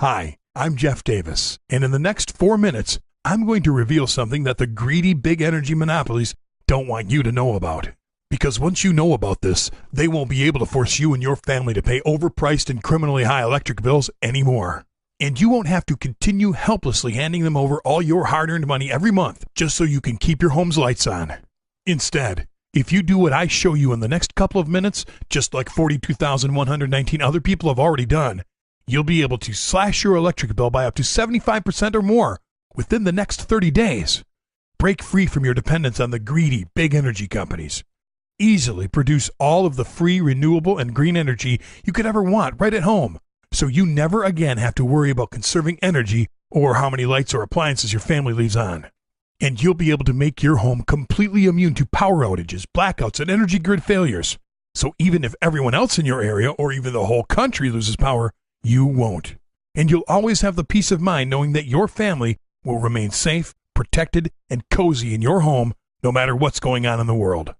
Hi, I'm Jeff Davis, and in the next 4 minutes, I'm going to reveal something that the greedy big energy monopolies don't want you to know about. Because once you know about this, they won't be able to force you and your family to pay overpriced and criminally high electric bills anymore. And you won't have to continue helplessly handing them over all your hard-earned money every month just so you can keep your home's lights on. Instead, if you do what I show you in the next couple of minutes, just like 42,119 other people have already done, you'll be able to slash your electric bill by up to 75% or more within the next 30 days. Break free from your dependence on the greedy big energy companies. Easily produce all of the free, renewable, and green energy you could ever want right at home, so you never again have to worry about conserving energy or how many lights or appliances your family leaves on. And you'll be able to make your home completely immune to power outages, blackouts, and energy grid failures. So even if everyone else in your area or even the whole country loses power, you won't. And you'll always have the peace of mind knowing that your family will remain safe, protected, and cozy in your home no matter what's going on in the world.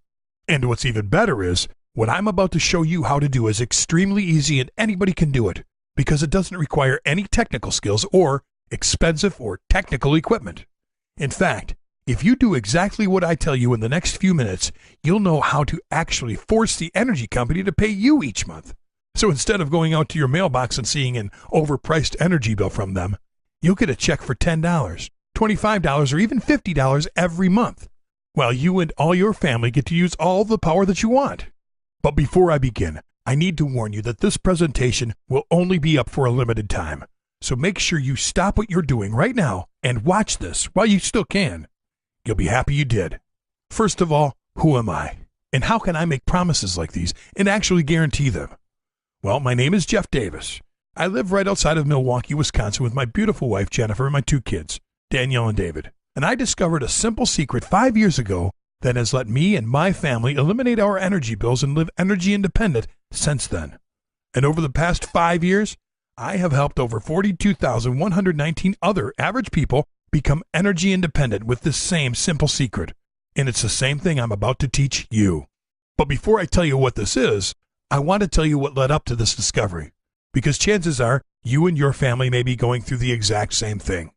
And what's even better is, what I'm about to show you how to do is extremely easy and anybody can do it, because it doesn't require any technical skills or expensive or technical equipment. In fact, if you do exactly what I tell you in the next few minutes, you'll know how to actually force the energy company to pay you each month. So instead of going out to your mailbox and seeing an overpriced energy bill from them, you'll get a check for $10, $25, or even $50 every month, while you and all your family get to use all the power that you want. But before I begin, I need to warn you that this presentation will only be up for a limited time. So make sure you stop what you're doing right now and watch this while you still can. You'll be happy you did. First of all, who am I? And how can I make promises like these and actually guarantee them? Well, my name is Jeff Davis. I live right outside of Milwaukee, Wisconsin with my beautiful wife, Jennifer, and my 2 kids, Danielle and David. And I discovered a simple secret 5 years ago that has let me and my family eliminate our energy bills and live energy independent since then. And over the past 5 years, I have helped over 42,119 other average people become energy independent with this same simple secret. And it's the same thing I'm about to teach you. But before I tell you what this is, I want to tell you what led up to this discovery, because chances are you and your family may be going through the exact same thing.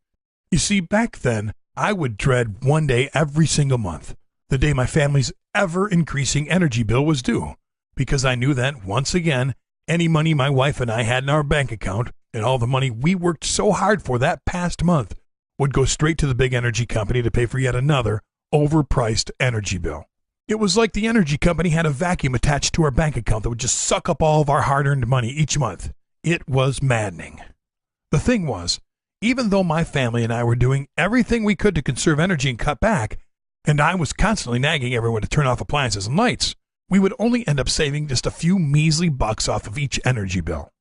You see, back then, I would dread one day every single month, the day my family's ever-increasing energy bill was due, because I knew that, once again, any money my wife and I had in our bank account and all the money we worked so hard for that past month would go straight to the big energy company to pay for yet another overpriced energy bill. It was like the energy company had a vacuum attached to our bank account that would just suck up all of our hard-earned money each month. It was maddening. The thing was, even though my family and I were doing everything we could to conserve energy and cut back, and I was constantly nagging everyone to turn off appliances and lights, we would only end up saving just a few measly bucks off of each energy bill.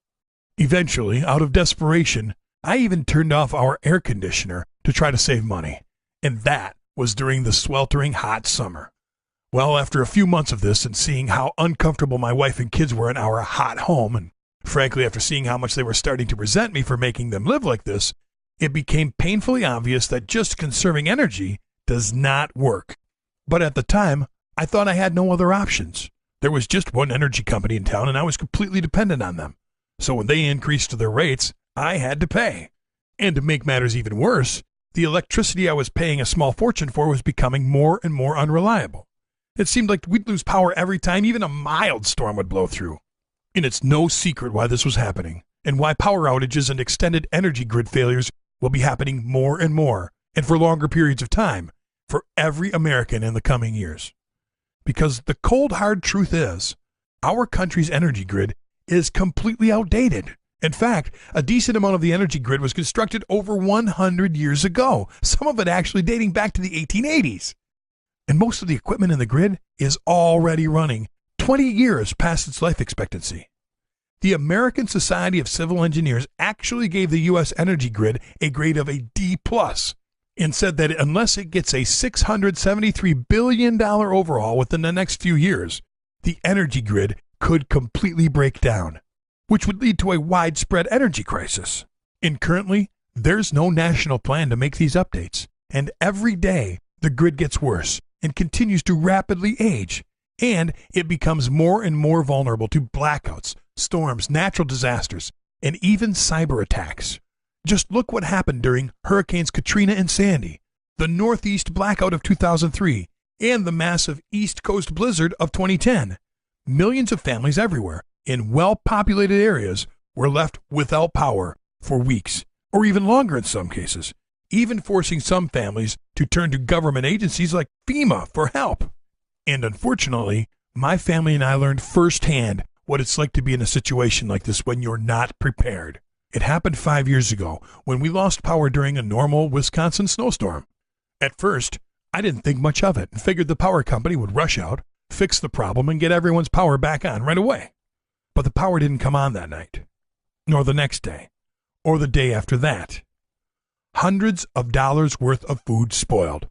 Eventually, out of desperation, I even turned off our air conditioner to try to save money, and that was during the sweltering hot summer. Well, after a few months of this and seeing how uncomfortable my wife and kids were in our hot home, and frankly after seeing how much they were starting to resent me for making them live like this, it became painfully obvious that just conserving energy does not work. But at the time, I thought I had no other options. There was just one energy company in town and I was completely dependent on them. So when they increased their rates, I had to pay. And to make matters even worse, the electricity I was paying a small fortune for was becoming more and more unreliable. It seemed like we'd lose power every time even a mild storm would blow through. And it's no secret why this was happening, and why power outages and extended energy grid failures will be happening more and more, and for longer periods of time, for every American in the coming years. Because the cold, hard truth is, our country's energy grid is completely outdated. In fact, a decent amount of the energy grid was constructed over 100 years ago, some of it actually dating back to the 1880s. And most of the equipment in the grid is already running 20 years past its life expectancy. The American Society of Civil Engineers actually gave the U.S. energy grid a grade of a D+, and said that unless it gets a $673 billion overhaul within the next few years, the energy grid could completely break down, which would lead to a widespread energy crisis. And currently, there's no national plan to make these updates, and every day the grid gets worse and continues to rapidly age, and it becomes more and more vulnerable to blackouts, storms, natural disasters, and even cyber attacks. Just look what happened during Hurricanes Katrina and Sandy, the Northeast blackout of 2003, and the massive East Coast blizzard of 2010. Millions of families everywhere in well-populated areas were left without power for weeks, or even longer in some cases, even forcing some families to turn to government agencies like FEMA for help. And unfortunately, my family and I learned firsthand what it's like to be in a situation like this when you're not prepared. It happened 5 years ago when we lost power during a normal Wisconsin snowstorm. At first, I didn't think much of it and figured the power company would rush out, fix the problem, and get everyone's power back on right away. But the power didn't come on that night, nor the next day, or the day after that. Hundreds of dollars worth of food spoiled.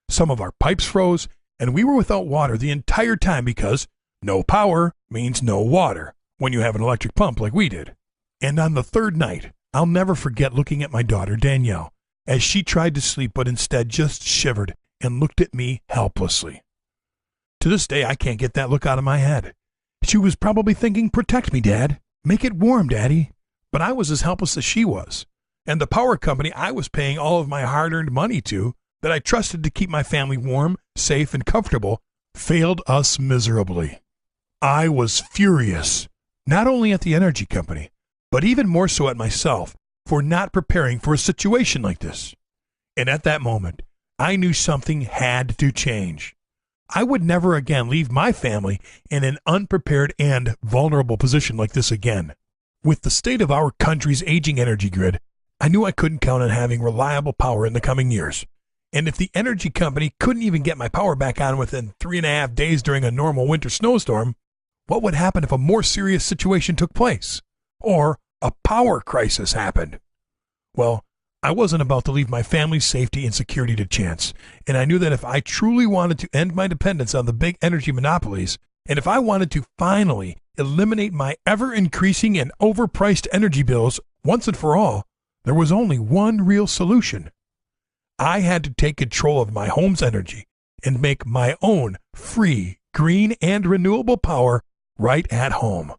Some of our pipes froze, and we were without water the entire time because no power means no water when you have an electric pump like we did. And on the third night, I'll never forget looking at my daughter, Danielle, as she tried to sleep but instead just shivered and looked at me helplessly. To this day, I can't get that look out of my head. She was probably thinking, "Protect me, Dad. Make it warm, Daddy." But I was as helpless as she was. And the power company I was paying all of my hard-earned money to, that I trusted to keep my family warm, safe, and comfortable, failed us miserably. I was furious, not only at the energy company, but even more so at myself for not preparing for a situation like this. And at that moment, I knew something had to change. I would never again leave my family in an unprepared and vulnerable position like this again. With the state of our country's aging energy grid, I knew I couldn't count on having reliable power in the coming years. And if the energy company couldn't even get my power back on within 3.5 days during a normal winter snowstorm, what would happen if a more serious situation took place? Or a power crisis happened? Well, I wasn't about to leave my family's safety and security to chance, and I knew that if I truly wanted to end my dependence on the big energy monopolies, and if I wanted to finally eliminate my ever-increasing and overpriced energy bills once and for all, there was only one real solution. I had to take control of my home's energy and make my own free, green, and renewable power right at home.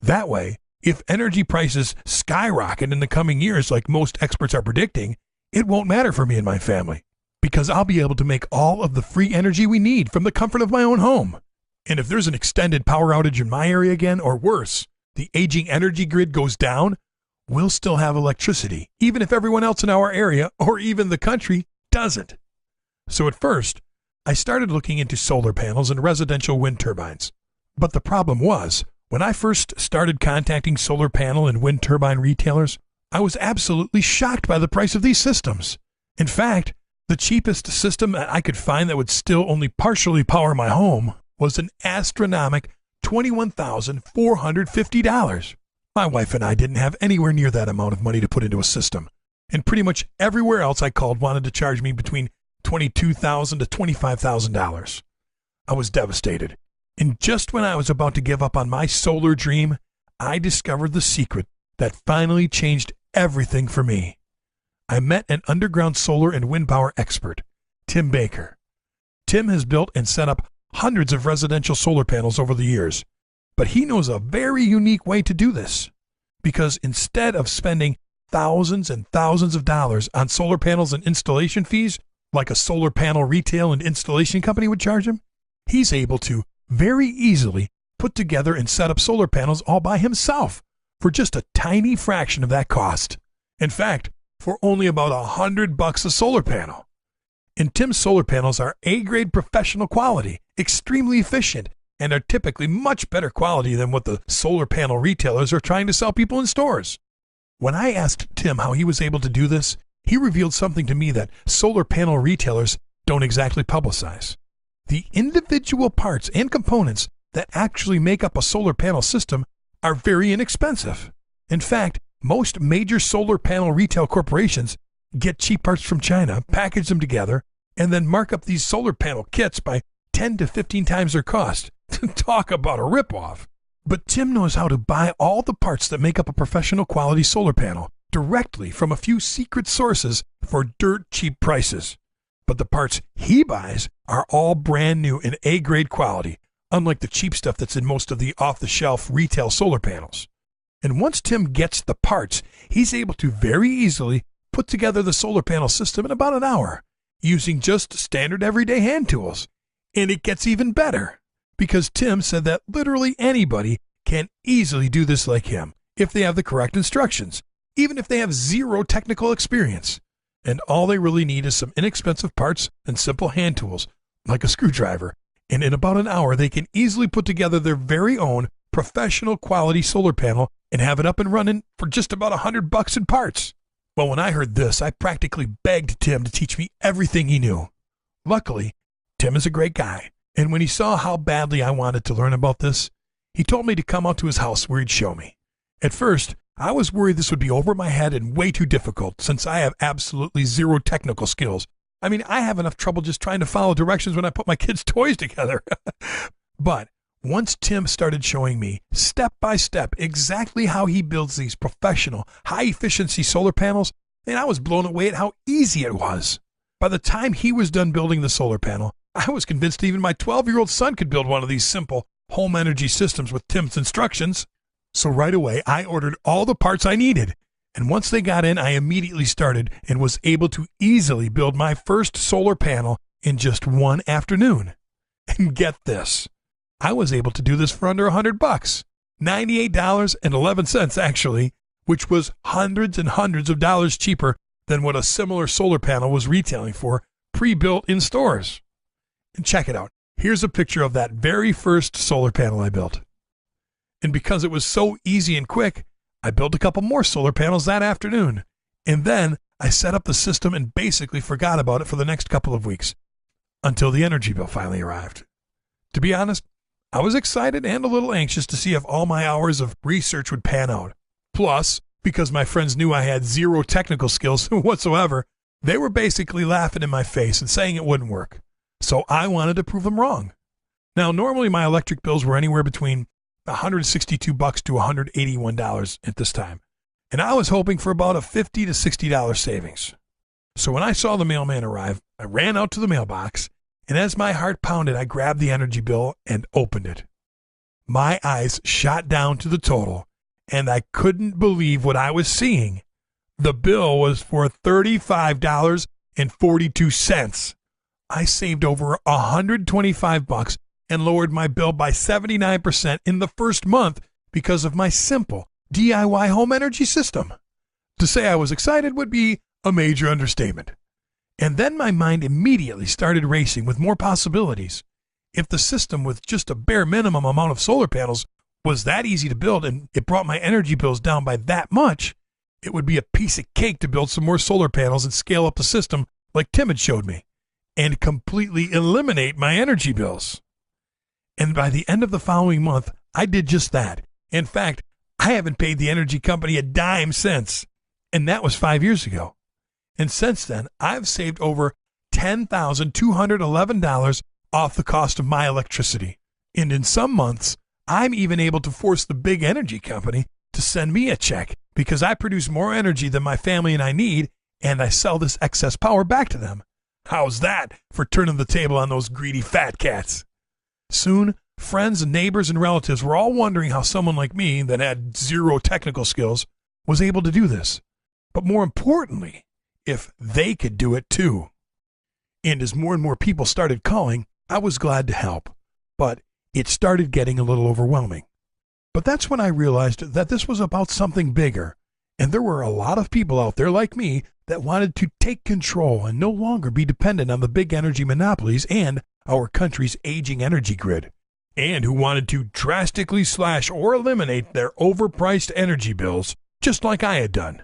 That way, if energy prices skyrocket in the coming years like most experts are predicting, it won't matter for me and my family, because I'll be able to make all of the free energy we need from the comfort of my own home. And if there's an extended power outage in my area again, or worse, the aging energy grid goes down, we'll still have electricity, even if everyone else in our area, or even the country, doesn't. So at first, I started looking into solar panels and residential wind turbines. But the problem was, when I first started contacting solar panel and wind turbine retailers, I was absolutely shocked by the price of these systems. In fact, the cheapest system that I could find that would still only partially power my home was an astronomical $21,450. My wife and I didn't have anywhere near that amount of money to put into a system, and pretty much everywhere else I called wanted to charge me between $22,000 to $25,000. I was devastated. And just when I was about to give up on my solar dream, I discovered the secret that finally changed everything for me. I met an underground solar and wind power expert, Tim Baker. Tim has built and set up hundreds of residential solar panels over the years, but he knows a very unique way to do this. Because instead of spending thousands and thousands of dollars on solar panels and installation fees, like a solar panel retail and installation company would charge him, he's able to very easily put together and set up solar panels all by himself for just a tiny fraction of that cost. In fact, for only about $100 a solar panel. And Tim's solar panels are A-grade professional quality, extremely efficient, and are typically much better quality than what the solar panel retailers are trying to sell people in stores. When I asked Tim how he was able to do this, he revealed something to me that solar panel retailers don't exactly publicize. The individual parts and components that actually make up a solar panel system are very inexpensive. In fact, most major solar panel retail corporations get cheap parts from China, package them together, and then mark up these solar panel kits by 10 to 15 times their cost. Talk about a ripoff. But Tim knows how to buy all the parts that make up a professional quality solar panel directly from a few secret sources for dirt cheap prices. But the parts he buys are all brand new and A-grade quality, unlike the cheap stuff that's in most of the off-the-shelf retail solar panels. And once Tim gets the parts, he's able to very easily put together the solar panel system in about an hour using just standard everyday hand tools. And it gets even better because Tim said that literally anybody can easily do this like him if they have the correct instructions, even if they have zero technical experience. And all they really need is some inexpensive parts and simple hand tools like a screwdriver. And in about an hour, they can easily put together their very own professional quality solar panel and have it up and running for just about $100 in parts. Well, when I heard this, I practically begged Tim to teach me everything he knew. Luckily, Tim is a great guy, and when he saw how badly I wanted to learn about this, he told me to come out to his house where he'd show me. At first, I was worried this would be over my head and way too difficult since I have absolutely zero technical skills. I mean, I have enough trouble just trying to follow directions when I put my kids' toys together. But once Tim started showing me step by step exactly how he builds these professional, high-efficiency solar panels, and I was blown away at how easy it was. By the time he was done building the solar panel, I was convinced even my 12-year-old son could build one of these simple home energy systems with Tim's instructions. So right away, I ordered all the parts I needed. And once they got in, I immediately started and was able to easily build my first solar panel in just one afternoon. And get this, I was able to do this for under $100, $98.11 actually, which was hundreds and hundreds of dollars cheaper than what a similar solar panel was retailing for pre-built in stores. And check it out. Here's a picture of that very first solar panel I built. And because it was so easy and quick, I built a couple more solar panels that afternoon. And then I set up the system and basically forgot about it for the next couple of weeks until the energy bill finally arrived. To be honest, I was excited and a little anxious to see if all my hours of research would pan out. Plus, because my friends knew I had zero technical skills whatsoever, they were basically laughing in my face and saying it wouldn't work. So I wanted to prove them wrong. Now, normally my electric bills were anywhere between $162 to $181 at this time, and I was hoping for about a $50 to $60 savings. So when I saw the mailman arrive, I ran out to the mailbox, and as my heart pounded, I grabbed the energy bill and opened it. My eyes shot down to the total, and I couldn't believe what I was seeing. The bill was for $35.42. I saved over $125 and lowered my bill by 79% in the first month because of my simple DIY home energy system. To say I was excited would be a major understatement. And then my mind immediately started racing with more possibilities. If the system with just a bare minimum amount of solar panels was that easy to build and it brought my energy bills down by that much, it would be a piece of cake to build some more solar panels and scale up the system like Tim had showed me and completely eliminate my energy bills. And by the end of the following month, I did just that. In fact, I haven't paid the energy company a dime since, and that was 5 years ago. And since then, I've saved over $10,211 off the cost of my electricity. And in some months, I'm even able to force the big energy company to send me a check because I produce more energy than my family and I need, and I sell this excess power back to them. How's that for turning the table on those greedy fat cats? Soon, friends and neighbors and relatives were all wondering how someone like me that had zero technical skills was able to do this. But more importantly, if they could do it too. And as more and more people started calling, I was glad to help. But it started getting a little overwhelming. But that's when I realized that this was about something bigger. And there were a lot of people out there like me that wanted to take control and no longer be dependent on the big energy monopolies and our country's aging energy grid, and who wanted to drastically slash or eliminate their overpriced energy bills, just like I had done.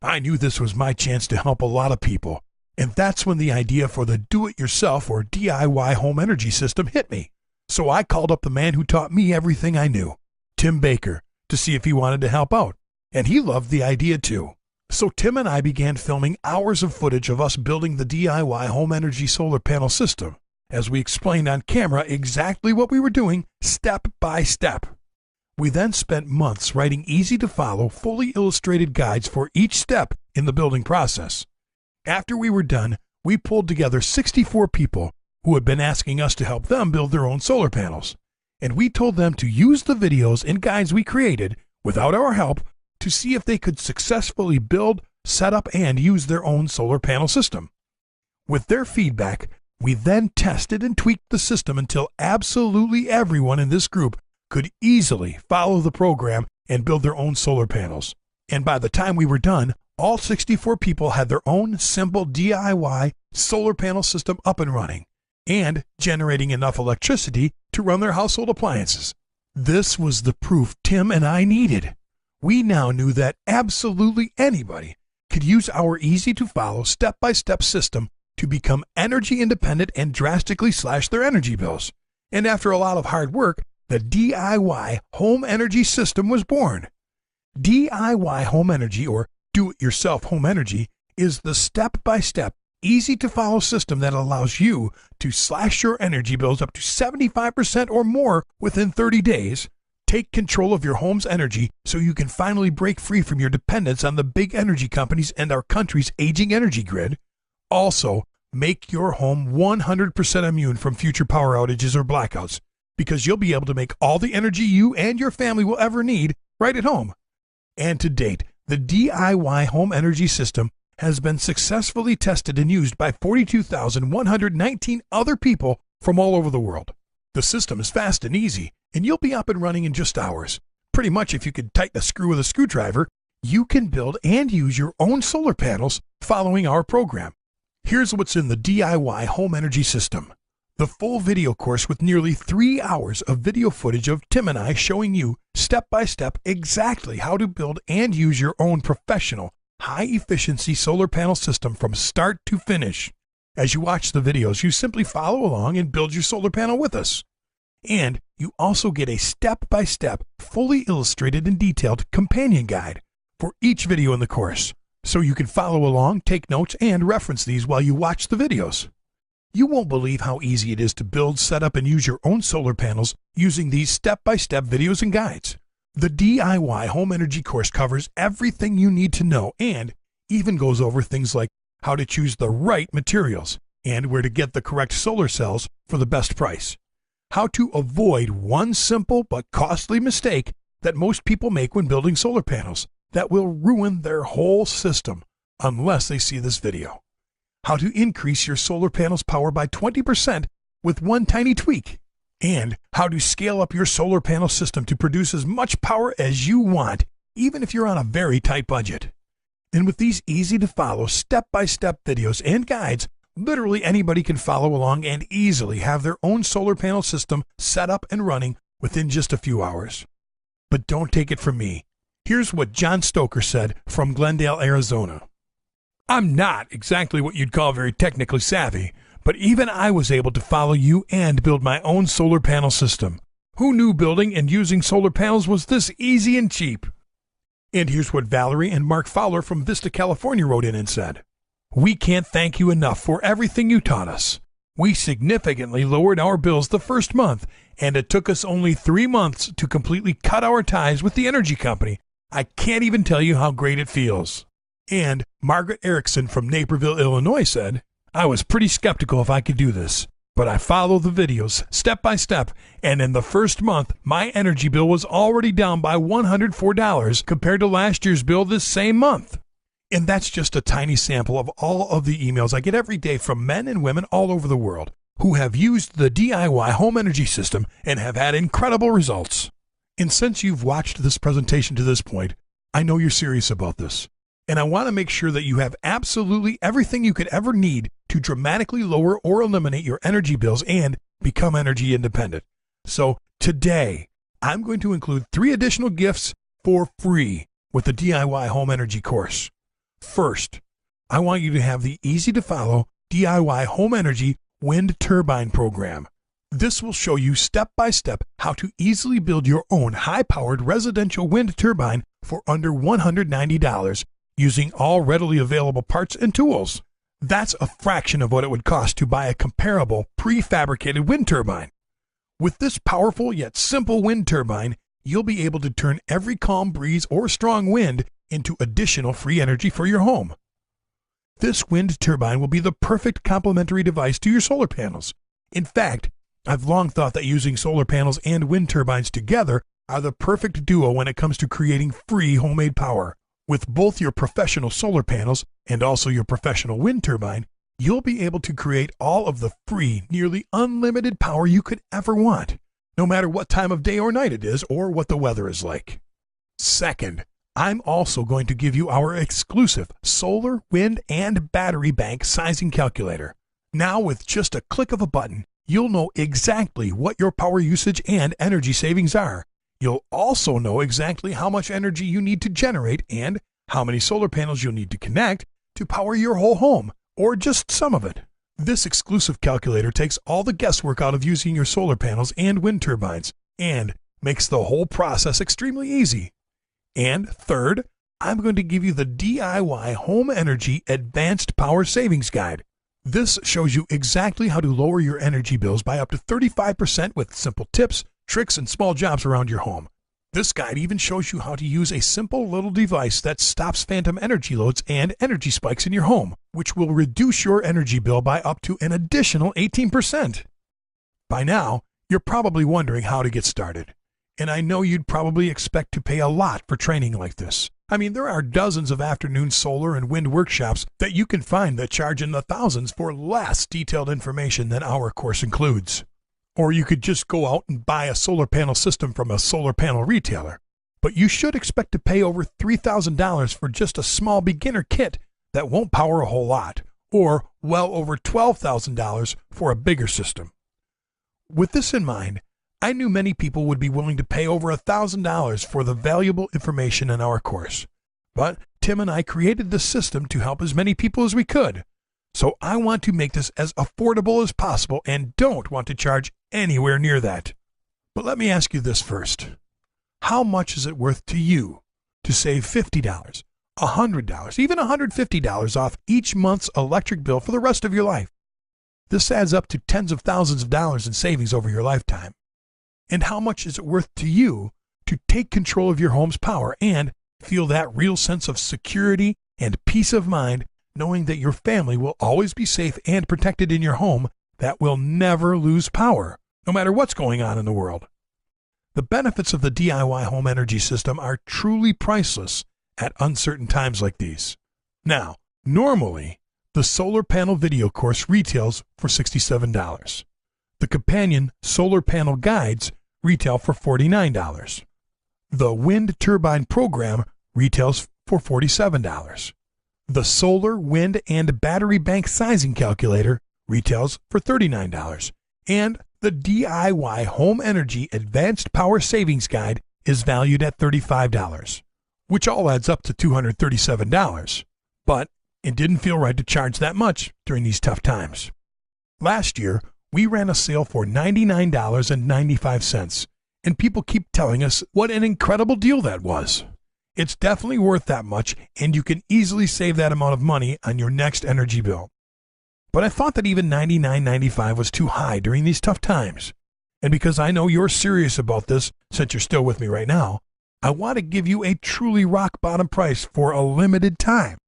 I knew this was my chance to help a lot of people, and that's when the idea for the do-it-yourself or DIY home energy system hit me. So I called up the man who taught me everything I knew, Tim Baker, to see if he wanted to help out, and he loved the idea too. So Tim and I began filming hours of footage of us building the DIY home energy solar panel system, as we explained on camera exactly what we were doing step by step. We then spent months writing easy-to-follow, fully illustrated guides for each step in the building process. After we were done, we pulled together 64 people who had been asking us to help them build their own solar panels, and we told them to use the videos and guides we created without our help, to see if they could successfully build, set up, and use their own solar panel system. With their feedback, we then tested and tweaked the system until absolutely everyone in this group could easily follow the program and build their own solar panels. And by the time we were done, all 64 people had their own simple DIY solar panel system up and running and generating enough electricity to run their household appliances. This was the proof Tim and I needed. We now knew that absolutely anybody could use our easy-to-follow, step-by-step system to become energy independent and drastically slash their energy bills. And after a lot of hard work, the DIY home energy system was born. DIY home energy, or do-it-yourself home energy, is the step-by-step, easy-to-follow system that allows you to slash your energy bills up to 75% or more within 30 days, take control of your home's energy so you can finally break free from your dependence on the big energy companies and our country's aging energy grid, also make your home 100% immune from future power outages or blackouts, because you'll be able to make all the energy you and your family will ever need right at home. And to date, the DIY home energy system has been successfully tested and used by 42,119 other people from all over the world. The system is fast and easy, and you'll be up and running in just hours. Pretty much if you could tighten a screw with a screwdriver, you can build and use your own solar panels following our program. Here's what's in the DIY home energy system. The full video course with nearly 3 hours of video footage of Tim and I showing you step by step exactly how to build and use your own professional, high-efficiency solar panel system from start to finish. As you watch the videos, you simply follow along and build your solar panel with us. And you also get a step-by-step, fully illustrated and detailed companion guide for each video in the course, so you can follow along, take notes, and reference these while you watch the videos. You won't believe how easy it is to build, set up, and use your own solar panels using these step-by-step videos and guides. The DIY home energy course covers everything you need to know and even goes over things like how to choose the right materials and where to get the correct solar cells for the best price. How to avoid one simple but costly mistake that most people make when building solar panels that will ruin their whole system unless they see this video. How to increase your solar panel's power by 20% with one tiny tweak. And how to scale up your solar panel system to produce as much power as you want, even if you're on a very tight budget. And with these easy-to-follow, step-by-step videos and guides, literally anybody can follow along and easily have their own solar panel system set up and running within just a few hours. But don't take it from me. Here's what John Stoker said from Glendale, Arizona. I'm not exactly what you'd call very technically savvy, but even I was able to follow you and build my own solar panel system. Who knew building and using solar panels was this easy and cheap? And here's what Valerie and Mark Fowler from Vista, California wrote in and said. We can't thank you enough for everything you taught us. We significantly lowered our bills the first month, and it took us only 3 months to completely cut our ties with the energy company. I can't even tell you how great it feels. And Margaret Erickson from Naperville, Illinois said, I was pretty skeptical if I could do this, but I followed the videos step by step, and in the first month, my energy bill was already down by $104 compared to last year's bill this same month. And that's just a tiny sample of all of the emails I get every day from men and women all over the world who have used the DIY home energy system and have had incredible results. And since you've watched this presentation to this point, I know you're serious about this. And I want to make sure that you have absolutely everything you could ever need to dramatically lower or eliminate your energy bills and become energy independent. So today, I'm going to include 3 additional gifts for free with the DIY home energy course. First, I want you to have the easy-to-follow DIY home energy wind turbine program. This will show you step-by-step how to easily build your own high-powered residential wind turbine for under $190 using all readily available parts and tools. That's a fraction of what it would cost to buy a comparable prefabricated wind turbine. With this powerful yet simple wind turbine, you'll be able to turn every calm breeze or strong wind into additional free energy for your home. This wind turbine will be the perfect complementary device to your solar panels. In fact, I've long thought that using solar panels and wind turbines together are the perfect duo when it comes to creating free homemade power. With both your professional solar panels and also your professional wind turbine, you'll be able to create all of the free, nearly unlimited power you could ever want, no matter what time of day or night it is or what the weather is like. Second, I'm also going to give you our exclusive solar, wind, and battery bank sizing calculator. Now, with just a click of a button, you'll know exactly what your power usage and energy savings are. You'll also know exactly how much energy you need to generate and how many solar panels you'll need to connect to power your whole home, or just some of it. This exclusive calculator takes all the guesswork out of using your solar panels and wind turbines and makes the whole process extremely easy. And third, I'm going to give you the DIY Home Energy Advanced Power Savings Guide. This shows you exactly how to lower your energy bills by up to 35% with simple tips, tricks, and small jobs around your home. This guide even shows you how to use a simple little device that stops phantom energy loads and energy spikes in your home, which will reduce your energy bill by up to an additional 18%. By now, you're probably wondering how to get started. And I know you'd probably expect to pay a lot for training like this. I mean, there are dozens of afternoon solar and wind workshops that you can find that charge in the thousands for less detailed information than our course includes. Or you could just go out and buy a solar panel system from a solar panel retailer. But you should expect to pay over $3,000 for just a small beginner kit that won't power a whole lot, or well over $12,000 for a bigger system. With this in mind, I knew many people would be willing to pay over $1,000 for the valuable information in our course. But Tim and I created this system to help as many people as we could. So I want to make this as affordable as possible and don't want to charge anywhere near that. But let me ask you this first. How much is it worth to you to save $50, $100, even $150 off each month's electric bill for the rest of your life? This adds up to tens of thousands of dollars in savings over your lifetime. And how much is it worth to you to take control of your home's power and feel that real sense of security and peace of mind knowing that your family will always be safe and protected in your home that will never lose power, no matter what's going on in the world? The benefits of the DIY home energy system are truly priceless at uncertain times like these. Now, normally, the solar panel video course retails for $67. The companion solar panel guides retail for $49. The wind turbine program retails for $47. The solar, wind, and battery bank sizing calculator retails for $39. And the DIY Home Energy Advanced Power Savings Guide is valued at $35, which all adds up to $237. But it didn't feel right to charge that much during these tough times. Last year, we ran a sale for $99.95, and people keep telling us what an incredible deal that was. It's definitely worth that much, and you can easily save that amount of money on your next energy bill. But I thought that even $99.95 was too high during these tough times. And because I know you're serious about this, since you're still with me right now, I want to give you a truly rock-bottom price for a limited time.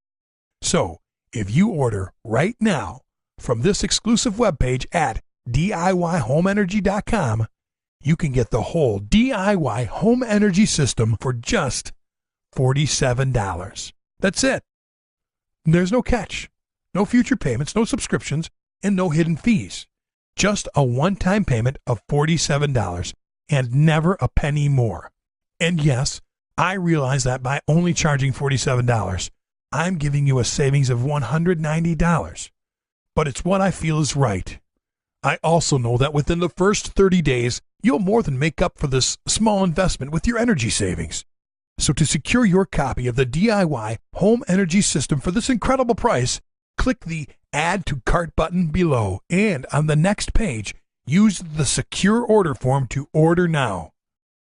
So, if you order right now from this exclusive webpage at DIYHomeEnergy.com, you can get the whole DIY home energy system for just $47. That's it. There's no catch, no future payments, no subscriptions, and no hidden fees. Just a one-time payment of $47 and never a penny more. And yes, I realize that by only charging $47, I'm giving you a savings of $190. But it's what I feel is right. I also know that within the first 30 days, you'll more than make up for this small investment with your energy savings. So to secure your copy of the DIY Home Energy System for this incredible price, click the Add to Cart button below, and on the next page, use the secure order form to order now.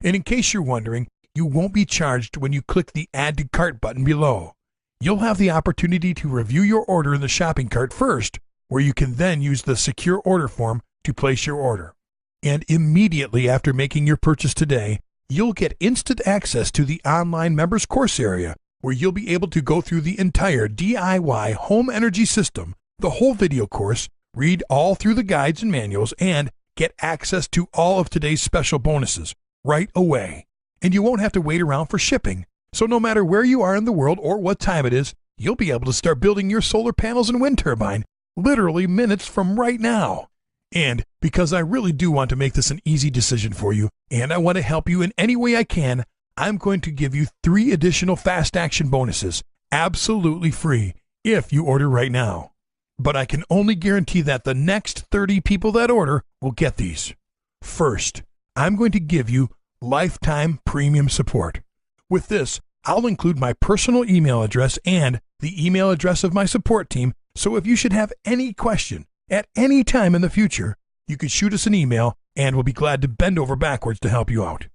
And in case you're wondering, you won't be charged when you click the Add to Cart button below. You'll have the opportunity to review your order in the shopping cart first, where you can then use the secure order form to place your order. And immediately after making your purchase today, you'll get instant access to the online members course area, where you'll be able to go through the entire DIY home energy system, the whole video course, read all through the guides and manuals, and get access to all of today's special bonuses right away. and you won't have to wait around for shipping. So no matter where you are in the world or what time it is, you'll be able to start building your solar panels and wind turbine literally minutes from right now. And because I really do want to make this an easy decision for you, and I want to help you in any way I can, I'm going to give you 3 additional fast action bonuses, absolutely free, if you order right now. But I can only guarantee that the next 30 people that order will get these. First, I'm going to give you lifetime premium support. With this, I'll include my personal email address and the email address of my support team, so if you should have any question at any time in the future, you can shoot us an email and we'll be glad to bend over backwards to help you out.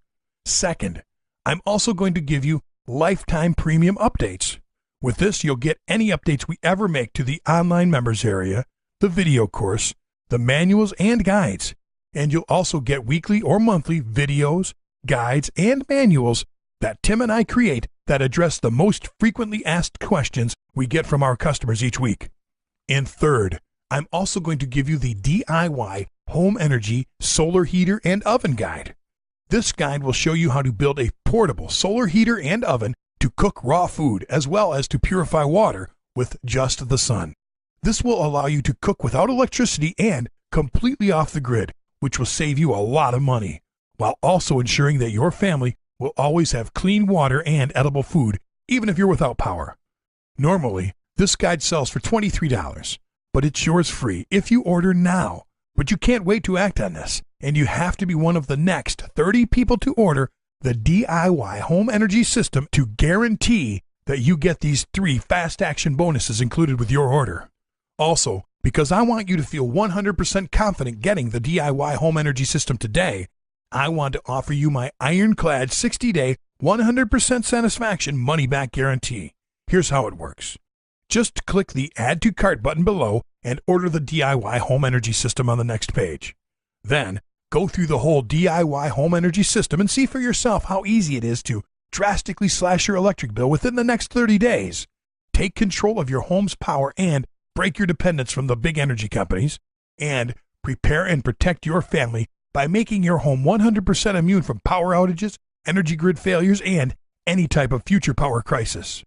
Second, I'm also going to give you lifetime premium updates. With this, you'll get any updates we ever make to the online members area, the video course, the manuals and guides, and you'll also get weekly or monthly videos, guides, and manuals that Tim and I create that address the most frequently asked questions we get from our customers each week. And third, I'm also going to give you the DIY Home Energy Solar Heater and Oven Guide. This guide will show you how to build a portable solar heater and oven to cook raw food as well as to purify water with just the sun. This will allow you to cook without electricity and completely off the grid, which will save you a lot of money, while also ensuring that your family will always have clean water and edible food, even if you're without power. Normally, this guide sells for $23, but it's yours free if you order now. But you can't wait to act on this, and you have to be one of the next 30 people to order the DIY Home Energy System to guarantee that you get these 3 fast action bonuses included with your order. Also, because I want you to feel 100% confident getting the DIY Home Energy System today, I want to offer you my ironclad 60-day, 100% satisfaction money-back guarantee. Here's how it works. Just click the Add to Cart button below and order the DIY Home Energy System on the next page. Then, go through the whole DIY Home Energy System and see for yourself how easy it is to drastically slash your electric bill within the next 30 days. Take control of your home's power and break your dependence from the big energy companies. And prepare and protect your family by making your home 100% immune from power outages, energy grid failures, and any type of future power crisis.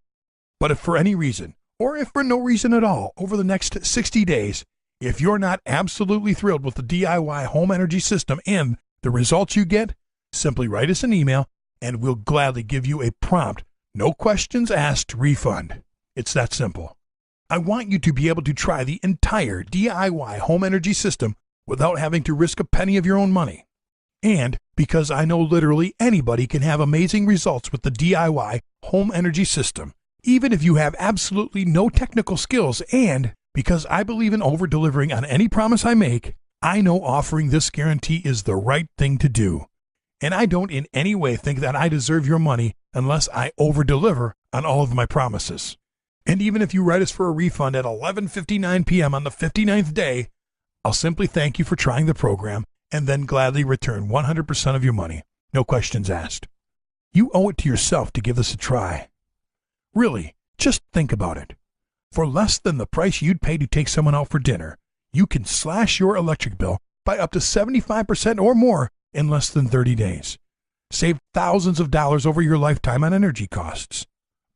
But if for any reason, or if for no reason at all, over the next 60 days, if you're not absolutely thrilled with the DIY Home Energy System and the results you get, simply write us an email and we'll gladly give you a prompt, no questions asked refund. It's that simple. I want you to be able to try the entire DIY Home Energy System without having to risk a penny of your own money. And because I know literally anybody can have amazing results with the DIY Home Energy System, even if you have absolutely no technical skills, and because I believe in over-delivering on any promise I make, I know offering this guarantee is the right thing to do. And I don't in any way think that I deserve your money unless I over-deliver on all of my promises. And even if you write us for a refund at 11:59 p.m. on the 59th day, I'll simply thank you for trying the program and then gladly return 100% of your money, no questions asked. You owe it to yourself to give this a try. Really, just think about it. For less than the price you'd pay to take someone out for dinner, you can slash your electric bill by up to 75% or more in less than 30 days. Save thousands of dollars over your lifetime on energy costs.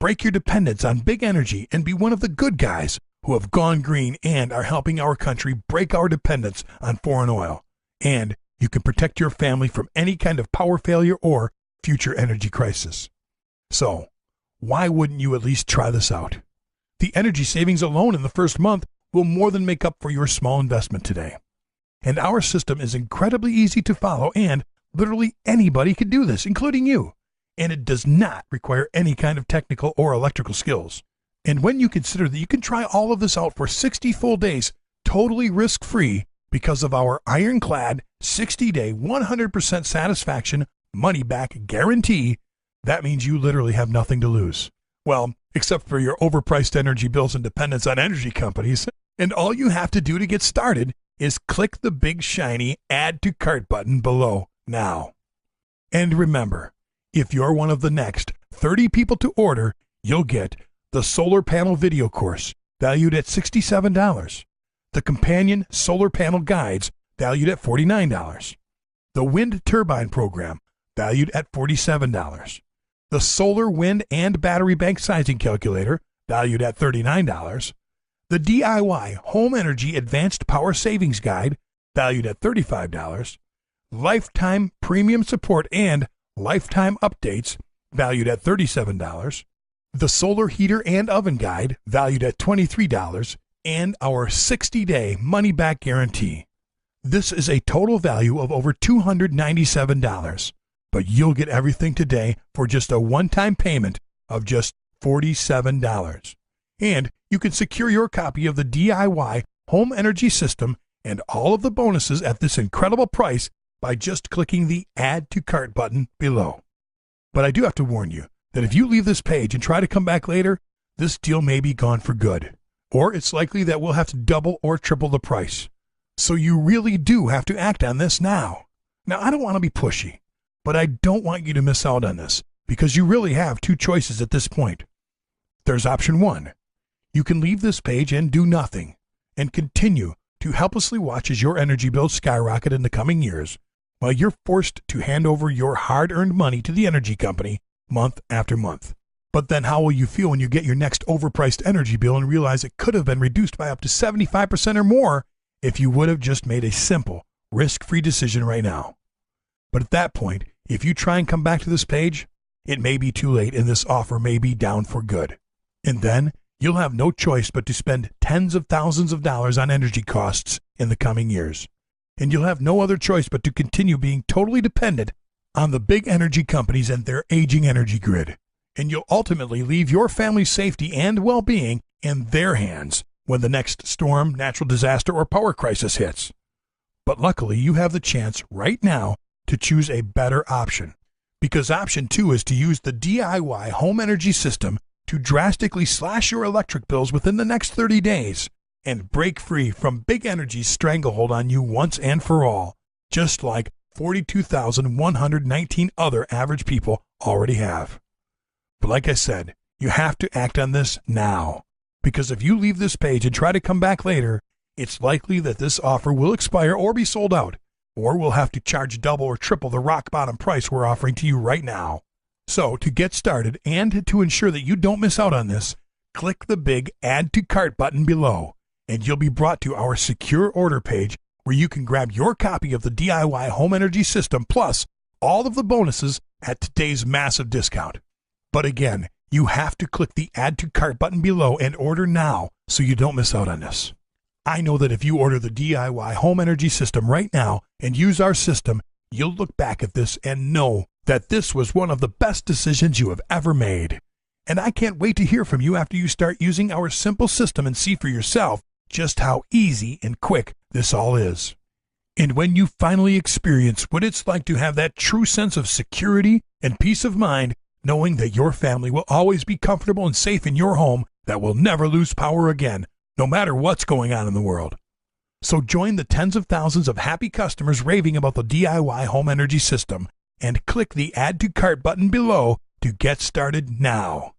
Break your dependence on big energy and be one of the good guys who have gone green and are helping our country break our dependence on foreign oil. And you can protect your family from any kind of power failure or future energy crisis. So, why wouldn't you at least try this out? The energy savings alone in the first month will more than make up for your small investment today. And our system is incredibly easy to follow, and literally anybody can do this, including you. And it does not require any kind of technical or electrical skills. And when you consider that you can try all of this out for 60 full days, totally risk-free, because of our ironclad 60-day 100% satisfaction money-back guarantee, that means you literally have nothing to lose. Well, except for your overpriced energy bills and dependence on energy companies. And all you have to do to get started is click the big shiny Add to Cart button below now. And remember, if you're one of the next 30 people to order, you'll get the solar panel video course, valued at $67, the companion solar panel guides, valued at $49, the wind turbine program, valued at $47. The solar, wind, and battery bank sizing calculator, valued at $39. The DIY Home Energy Advanced Power Savings Guide, valued at $35. Lifetime premium support and lifetime updates, valued at $37. The Solar Heater and Oven Guide, valued at $23. And our 60-day money-back guarantee. This is a total value of over $297, but you'll get everything today for just a one-time payment of just $47. And you can secure your copy of the DIY Home Energy System and all of the bonuses at this incredible price by just clicking the Add to Cart button below. But I do have to warn you that if you leave this page and try to come back later, this deal may be gone for good. Or it's likely that we'll have to double or triple the price. So you really do have to act on this now. Now, I don't want to be pushy, but I don't want you to miss out on this because you really have two choices at this point. There's option one. You can leave this page and do nothing and continue to helplessly watch as your energy bills skyrocket in the coming years while you're forced to hand over your hard-earned money to the energy company month after month. But then how will you feel when you get your next overpriced energy bill and realize it could have been reduced by up to 75% or more if you would have just made a simple, risk-free decision right now? But at that point, if you try and come back to this page, it may be too late and this offer may be down for good. And then you'll have no choice but to spend tens of thousands of dollars on energy costs in the coming years. And you'll have no other choice but to continue being totally dependent on the big energy companies and their aging energy grid. And you'll ultimately leave your family's safety and well-being in their hands when the next storm, natural disaster, or power crisis hits. But luckily, you have the chance right now to choose a better option, because option 2 is to use the DIY Home Energy System to drastically slash your electric bills within the next 30 days and break free from big energy's stranglehold on you once and for all, just like 42,119 other average people already have. But like I said, you have to act on this now, because if you leave this page and try to come back later, it's likely that this offer will expire or be sold out, or we'll have to charge double or triple the rock bottom price we're offering to you right now. So to get started and to ensure that you don't miss out on this, click the big Add to Cart button below, and you'll be brought to our secure order page where you can grab your copy of the DIY Home Energy System plus all of the bonuses at today's massive discount. But again, you have to click the Add to Cart button below and order now so you don't miss out on this. I know that if you order the DIY Home Energy System right now and use our system, you'll look back at this and know that this was one of the best decisions you have ever made. And I can't wait to hear from you after you start using our simple system and see for yourself just how easy and quick this all is. And when you finally experience what it's like to have that true sense of security and peace of mind, knowing that your family will always be comfortable and safe in your home that will never lose power again, no matter what's going on in the world. So join the tens of thousands of happy customers raving about the DIY Home Energy System and click the Add to Cart button below to get started now.